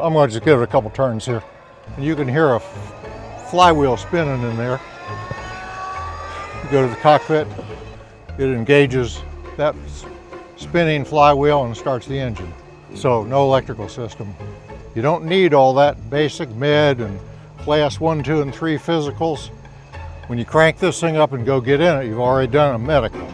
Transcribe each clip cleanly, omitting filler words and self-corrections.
I'm going to just give it a couple turns here. And you can hear a flywheel spinning in there. You go to the cockpit, it engages that spinning flywheel and starts the engine. So no electrical system. You don't need all that basic med and class 1, 2, and 3 physicals. When you crank this thing up and go get in it, you've already done a medical.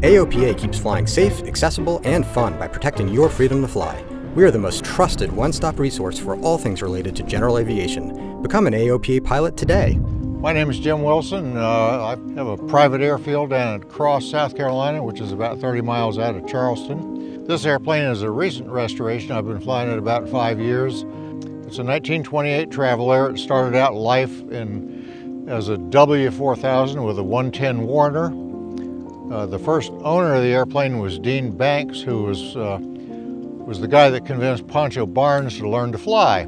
AOPA keeps flying safe, accessible, and fun by protecting your freedom to fly. We are the most trusted one-stop resource for all things related to general aviation. Become an AOPA pilot today. My name is Jim Wilson. I have a private airfield down at Cross, South Carolina, which is about 30 miles out of Charleston. This airplane is a recent restoration. I've been flying it about 5 years. It's a 1928 Traveler. It started out life as a W4000 with a 110 Warner. The first owner of the airplane was Dean Banks, who was the guy that convinced Poncho Barnes to learn to fly.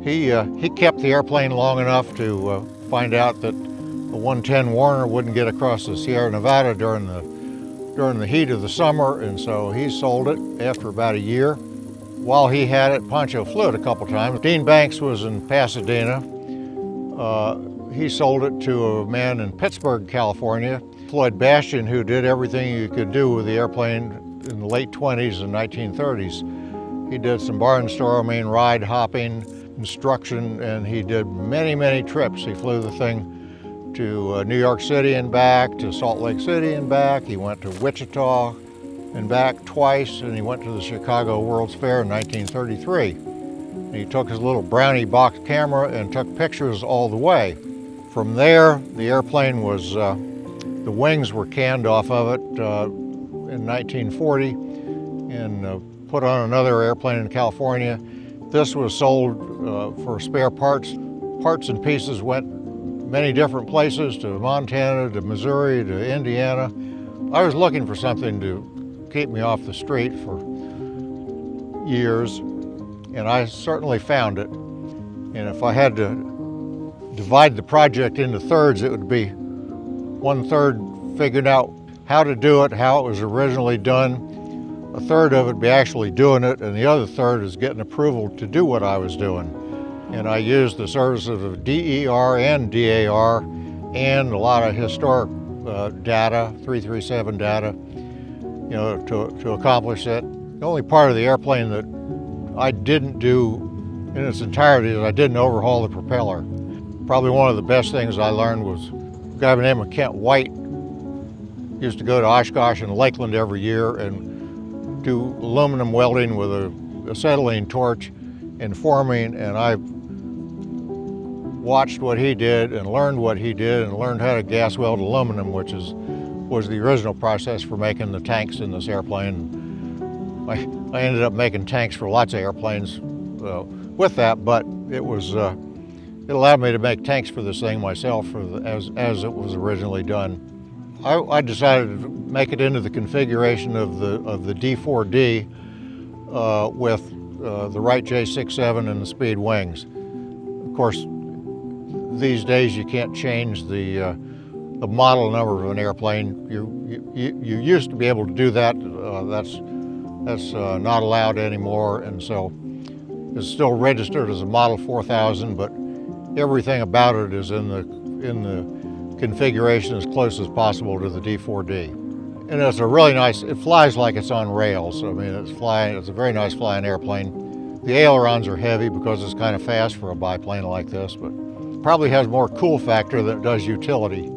He kept the airplane long enough to find out that a 110 Warner wouldn't get across the Sierra Nevada during the heat of the summer, and so he sold it after about a year. While he had it, Poncho flew it a couple times. Dean Banks was in Pasadena. He sold it to a man in Pittsburgh, California, Floyd Bastian, who did everything you could do with the airplane in the late 20s and 1930s. He did some barnstorming, ride hopping, instruction, and he did many, many trips. He flew the thing to New York City and back, to Salt Lake City and back. He went to Wichita and back twice, and he went to the Chicago World's Fair in 1933. And he took his little Brownie box camera and took pictures all the way. From there, the airplane was, the wings were canned off of it in 1940 and put on another airplane in California. This was sold for spare parts. Parts and pieces went many different places, to Montana, to Missouri, to Indiana. I was looking for something to keep me off the street for years, and I certainly found it. And if I had to divide the project into thirds, it would be 1/3 figuring out how to do it, how it was originally done. A third of it be actually doing it, and the other third is getting approval to do what I was doing. And I used the services of DER and DAR and a lot of historic data, 337 data, to accomplish it. The only part of the airplane that I didn't do in its entirety is I didn't overhaul the propeller. Probably one of the best things I learned was a guy by the name of Kent White used to go to Oshkosh and Lakeland every year and do aluminum welding with a acetylene torch and forming, and I watched what he did and learned what he did and learned how to gas weld aluminum, which was the original process for making the tanks in this airplane. I ended up making tanks for lots of airplanes with that, but it allowed me to make tanks for this thing myself as it was originally done. I decided to make it into the configuration of the D4D with the Wright J67 and the Speed wings. Of course, these days you can't change the model number of an airplane. You used to be able to do that. That's not allowed anymore, and so it's still registered as a Model 4000, but everything about it is in the configuration as close as possible to the D4D. And it's a really nice, it flies like it's on rails. I mean, it's a very nice flying airplane. The ailerons are heavy because it's kind of fast for a biplane like this, but probably has more cool factor than it does utility.